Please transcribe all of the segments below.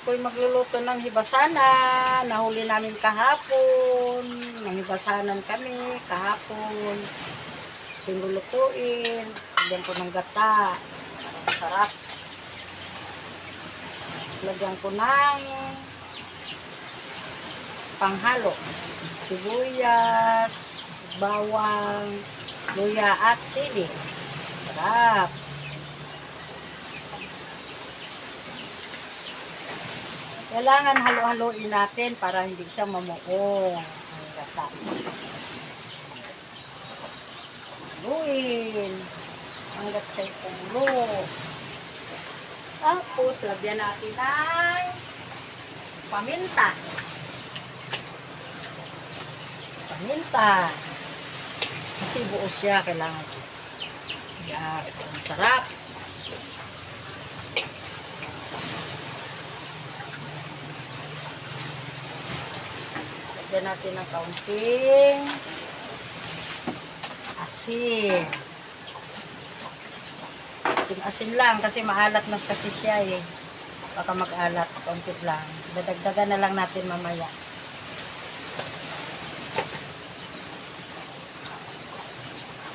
ako'y magluluto ng hibasana. Nahuli namin kahapon. Nanghibasanan kami kahapon. Pinulutuin. Lagyan ko ng gata. Para masarap. Lagyan ko ng panghalo. Sibuyas, bawang, luya at sili. Sarap. Kailangan halo-haloin natin para hindi siya mamuong ang gata. Haluin hanggat siya'y pulo. Tapos, lagyan natin ng paminta. Paminta. Kasi buo siya, kailangan. Yan, masarap. Lagyan natin ng kaunting asin. Asin lang kasi maalat na kasi siya eh. Baka mag-alat, kaunti lang. Dadagdagan na lang natin mamaya.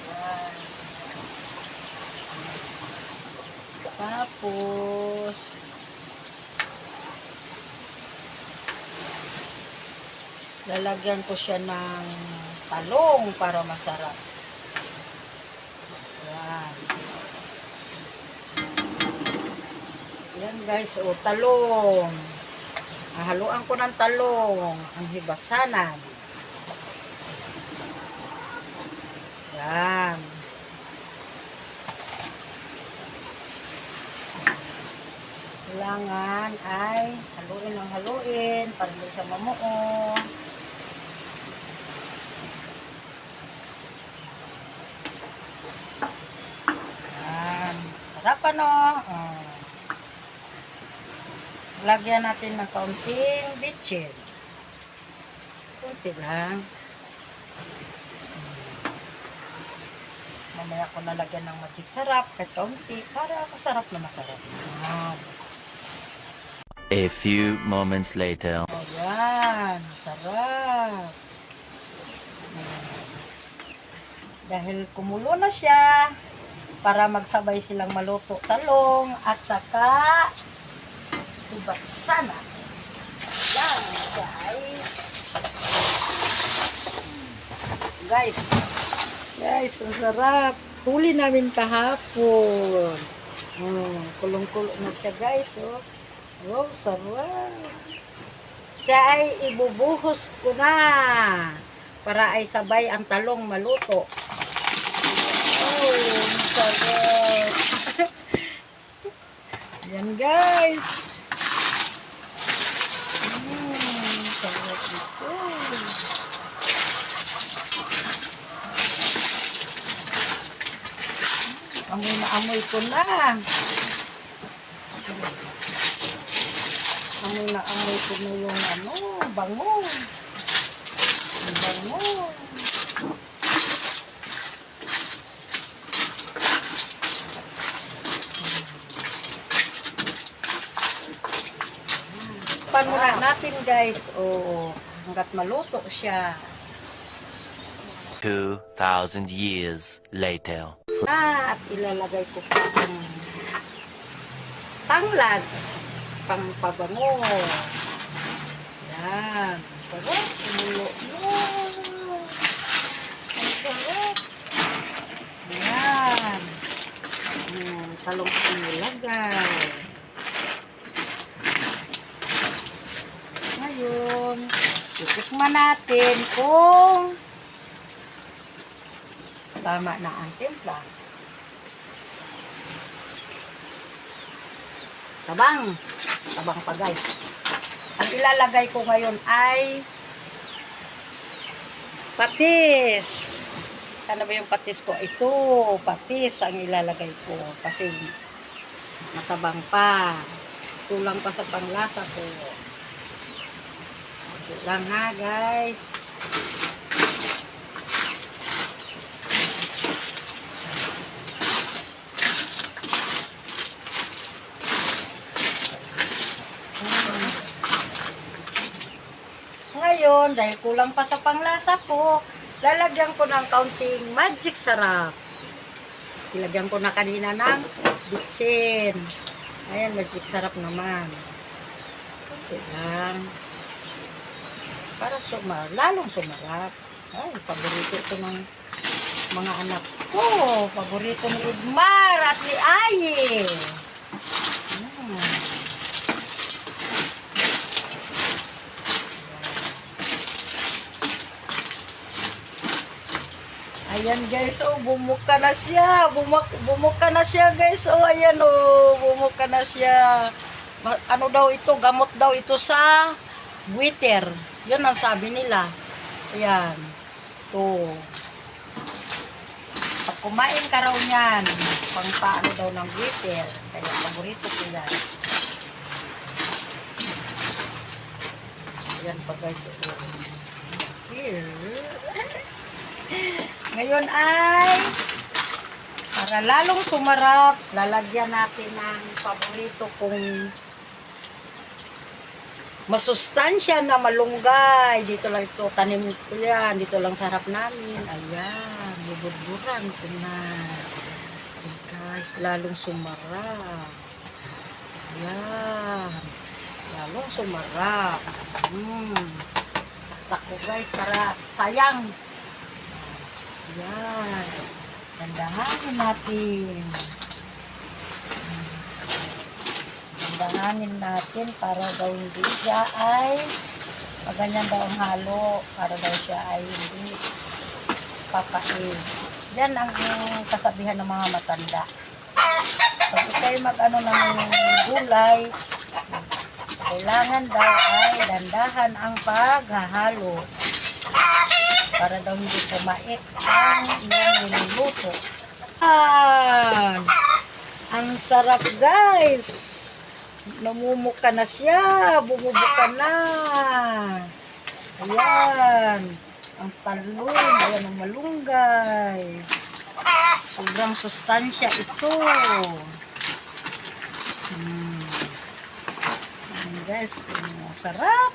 Yan. Tapos lalagyan ko siya ng talong para masarap. Yan. Yan guys, o talong. Haluan ko ng talong ang hibasanan. Yan. Kailangan ay haluin ng haluin para hindi siya mamuo. Yan. Sarap ano? Lagyan natin ng kaunting bitchin. Kunti lang. Mamaya ko nalagyan ng magic sarap kahit kaunti para masarap na masarap. A few moments later. Ayan, sarap. Dahil kumulo na siya, para magsabay silang maluto talong at saka hibasana. Yan, guys. Guys, ang sarap. Huli namin kahapon. Kulong-kulo na siya guys. Oh, sarap. Siya ay ibubuhos ko na para ay sabay ang talong maluto. Oh, sarap. Yan guys. Sarap ito. Amoy na amoy ko na. Amoy na amoy ko na yung bango. Bango. Pan muna natin guys. Hanggat maluto siya. 2,000 years later. At ilalagay ko pa ang tanglad pang pabango. Yan. Sarap. Umulo. Ang sarap. Yan. Talong ko nilagay. Ngayon, titikman natin kung tama na ang timpla. Tabang. Tabang pa guys. Ang ilalagay ko ngayon ay patis. Sana ba yung patis ko? Ito, patis ang ilalagay ko. Kasi matabang pa. Kulang pa sa panglasa ko. Ito lang ha guys. ngayon, dahil kulang pa sa panglasa ko, lalagyan ko ng kaunting magic sarap. Ilagyan ko na kanina ng bitsin. Ayan, magic sarap naman. Okay lang. Para lalong sumarap. Ay, paborito ito ng mga anak ko. Paborito ni Idmar at ni Aye. Ayan guys, oh, bumuka na siya. Bumuka na siya guys. Oh, ayan oh, bumuka na siya. Ano daw ito? Gamot daw ito sa buiter. Yun ang sabi nila. Ayan. To. Pag kumain ka raw niyan, pang paano daw ng buiter. Kaya paborito ko yan. Ayan pa guys. Oh. Here. Ngayon ay para lalong sumarap, lalagyan natin ng paborito kong masustansya na malunggay. Dito lang ito, tanim ko yan. Dito lang sa harap namin. Ayan, bubudburan ko na. Ayan guys, lalong sumarap. Ayan, lalong sumarap. Taktak ko guys, para sayang. Yan. Dandahanin natin. Dandahanin natin para daw hindi siya ay ganyan daw ang halo. Para daw siya ay hindi papain. Yan ang kasabihan ng mga matanda. Pag ikay mag-ano ng gulay, kailangan daw ay dandahan ang paghahalo. Para daw hindi pumait ang iyong niluluto. Ang sarap guys. Namumuka na siya. Bumubuka na. Ayan. Ang talong. Ayan ang malunggay. Sobrang sustansya ito. Ayan guys. Sarap.